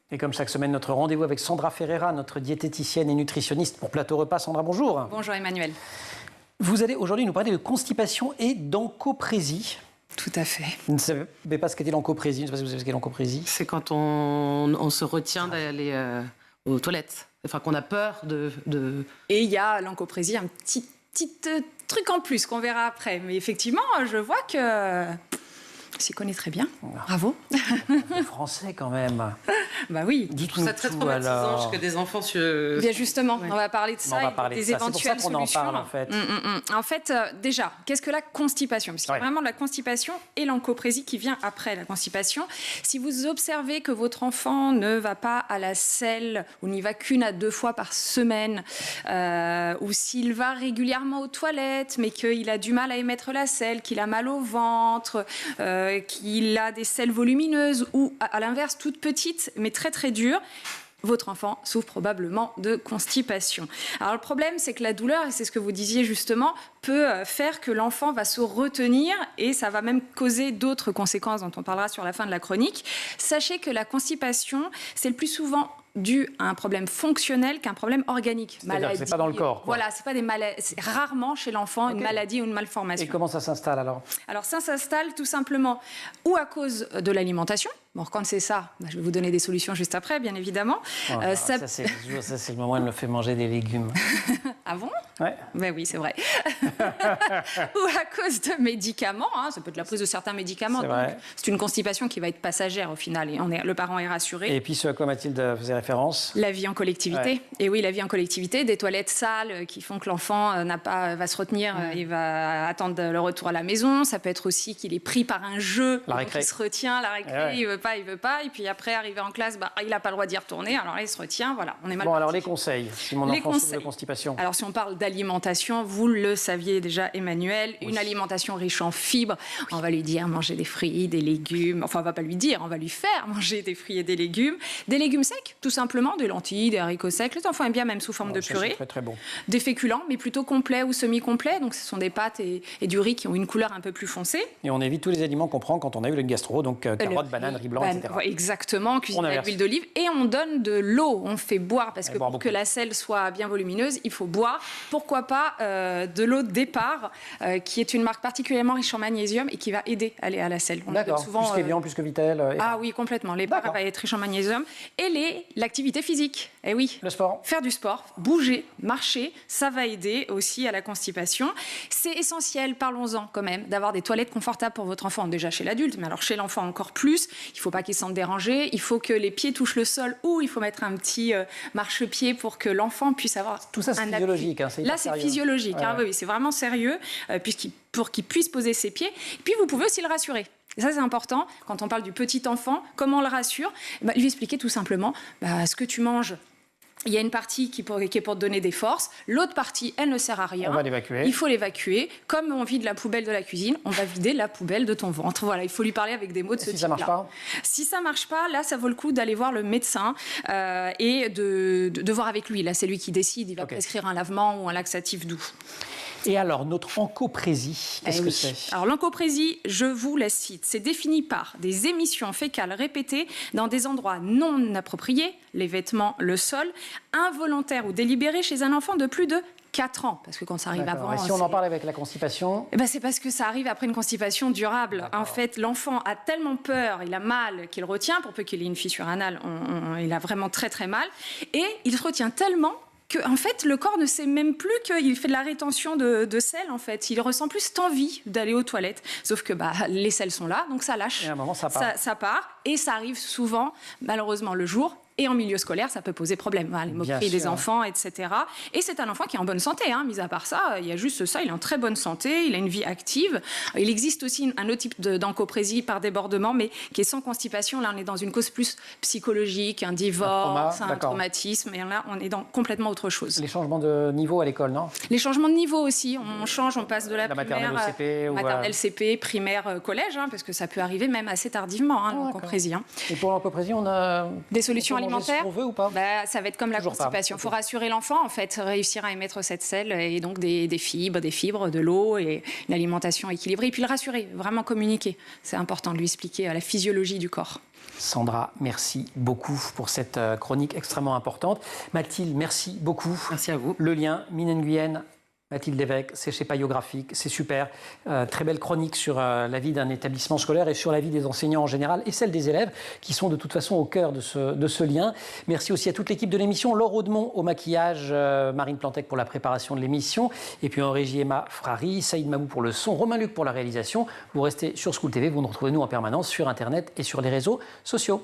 Et comme chaque semaine, notre rendez-vous avec Sandra Ferreira, notre diététicienne et nutritionniste pour Plateau Repas. Sandra, bonjour. Bonjour Emmanuel. Vous allez aujourd'hui nous parler de constipation et d'encoprésie. Tout à fait. Vous ne savez pas ce qu'était l'encoprésie, je ne sais pas si vous savez ce qu'est l'encoprésie. C'est quand on se retient d'aller aux toilettes. Enfin, qu'on a peur de... Et il y a l'encoprésie, un petit truc en plus qu'on verra après. Mais effectivement, je vois que... s'y connaît très bien. Bravo. Le français quand même. Bah oui. Dites-nous ça très traumatisant que des enfants se... Bien justement, on va parler de ça, des éventuelles solutions. C'est pour ça qu'on en solutions. parle en fait. En fait, déjà, qu'est-ce que la constipation? Parce qu'il y a vraiment la constipation et l'encoprésie qui vient après la constipation. Si vous observez que votre enfant ne va pas à la selle ou n'y va qu'1 à 2 fois par semaine, ou s'il va régulièrement aux toilettes, mais qu'il a du mal à émettre la selle, qu'il a mal au ventre, qu'il a des selles volumineuses ou, à l'inverse, toutes petites, mais très très dures, votre enfant souffre probablement de constipation. Alors le problème, c'est que la douleur, et c'est ce que vous disiez justement, peut faire que l'enfant va se retenir et ça va même causer d'autres conséquences dont on parlera sur la fin de la chronique. Sachez que la constipation, c'est le plus souvent dû à un problème fonctionnel qu'un problème organique. C'est-à-dire que c'est pas dans le corps, quoi. Voilà, c'est pas des maladies. C'est rarement chez l'enfant une maladie ou une malformation. Et comment ça s'installe alors? Alors ça s'installe tout simplement ou à cause de l'alimentation. Bon, quand c'est ça, je vais vous donner des solutions juste après, bien évidemment. Ça, c'est le moment où elle me fait manger des légumes. Ah bon? Ouais. Ben oui, c'est vrai. Ou à cause de médicaments, hein, ça peut être la prise de certains médicaments. C'est une constipation qui va être passagère au final et le parent est rassuré. Et puis ce à quoi Mathilde faisait référence? La vie en collectivité. Ouais. Et oui, la vie en collectivité, des toilettes sales qui font que l'enfant va se retenir et va attendre le retour à la maison. Ça peut être aussi qu'il est pris par un jeu, il se retient, la récré, il veut pas, et puis après, arrivé en classe, il n'a pas le droit d'y retourner, alors là, il se retient, voilà, on est mal parti. Alors les conseils, si mon enfant souffre de constipation. Alors si on parle d'alimentation, vous le saviez déjà, Emmanuel, une alimentation riche en fibres, on va lui dire manger des fruits, des légumes, enfin on va pas lui dire, on va lui faire manger des fruits et des légumes secs, tout simplement, des lentilles, des haricots secs, les enfants aiment bien même sous forme de purée. Très très bon. Des féculents, mais plutôt complets ou semi-complets, donc ce sont des pâtes et du riz qui ont une couleur un peu plus foncée. Et on évite tous les aliments qu'on prend quand on a eu le gastro, donc carottes, bananes, riz blanc, etc. Exactement, cuisiner avec l'huile d'olive. Et on donne de l'eau, on fait boire, parce que pour que la selle soit bien volumineuse, il faut boire. Pourquoi pas de l'eau de départ, qui est une marque particulièrement riche en magnésium et qui va aider à aller à la selle. D'accord, plus qu'Evian, plus que Vitel. Ah oui, complètement. Les bars va être riche en magnésium. Et l'activité physique. Eh oui. Le sport. Faire du sport, bouger, marcher, ça va aider aussi à la constipation. C'est essentiel, parlons-en quand même, d'avoir des toilettes confortables pour votre enfant. Déjà chez l'adulte, mais alors chez l'enfant encore plus. Il ne faut pas qu'il se sente dérangé. Il faut que les pieds touchent le sol ou il faut mettre un petit marchepied pour que l'enfant puisse avoir tout ça, c'est physiologique. Hein, là, c'est physiologique. Hein, oui, c'est vraiment sérieux pour qu'il puisse poser ses pieds. Et puis, vous pouvez aussi le rassurer. Et ça, c'est important. Quand on parle du petit enfant, comment on le rassure? Lui expliquer tout simplement ce que tu manges. Il y a une partie qui est pour te donner des forces. L'autre partie, elle ne sert à rien. On va l'évacuer. Il faut l'évacuer. Comme on vide la poubelle de la cuisine, on va vider la poubelle de ton ventre. Voilà, il faut lui parler avec des mots de ce type-là. Si ça marche pas? Si ça marche pas, là, ça vaut le coup d'aller voir le médecin et de voir avec lui. Là, c'est lui qui décide. Il va prescrire un lavement ou un laxatif doux. Et alors, notre encoprésie, qu'est-ce que c'est? Alors, l'encoprésie, je vous la cite, c'est défini par des émissions fécales répétées dans des endroits non appropriés, les vêtements, le sol, involontaires ou délibérés chez un enfant de plus de 4 ans, parce que quand ça arrive avant... Et si on en parle avec la constipation? C'est parce que ça arrive après une constipation durable. En fait, l'enfant a tellement peur, il a mal, qu'il retient, pour peu qu'il ait une fissure anale, il a vraiment très très mal, et il se retient tellement que, en fait, le corps ne sait même plus qu'il fait de la rétention de selles, en fait. Il ressent plus cette envie d'aller aux toilettes. Sauf que les selles sont là, donc ça lâche. Et à un moment, ça part. Ça part, et ça arrive souvent, malheureusement, le jour. Et en milieu scolaire, ça peut poser problème. Les moqueries des enfants, etc. Et c'est un enfant qui est en bonne santé. Mis à part ça, il y a juste ça. Il est en très bonne santé. Il a une vie active. Il existe aussi un autre type d'encoprésie par débordement, mais qui est sans constipation. Là, on est dans une cause plus psychologique, un divorce, un traumatisme. Et là, on est dans complètement autre chose. Les changements de niveau à l'école, non? Les changements de niveau aussi. On change, on passe de la primaire maternelle au CP, maternelle, CP, primaire, collège, parce que ça peut arriver même assez tardivement, l'encoprésie. Et pour l'encoprésie, on a des solutions alimentaires. alimentaire, ce qu'on veut ou pas? Ça va être comme la constipation. Il faut rassurer l'enfant, en fait, réussir à émettre cette selle et donc des fibres, de l'eau et une alimentation équilibrée. Et puis le rassurer, vraiment communiquer. C'est important de lui expliquer la physiologie du corps. Sandra, merci beaucoup pour cette chronique extrêmement importante. Mathilde, merci beaucoup. Merci à vous. Le lien Mine Nguyen, Mathilde Lévesque, c'est chez Payographique, c'est super. Très belle chronique sur la vie d'un établissement scolaire et sur la vie des enseignants en général et celle des élèves qui sont de toute façon au cœur de ce lien. Merci aussi à toute l'équipe de l'émission, Laure Audemont au maquillage, Marine Plantec pour la préparation de l'émission et puis en régie Emma Frari, Saïd Mamou pour le son, Romain Luc pour la réalisation. Vous restez sur School TV, vous nous retrouvez nous en permanence sur Internet et sur les réseaux sociaux.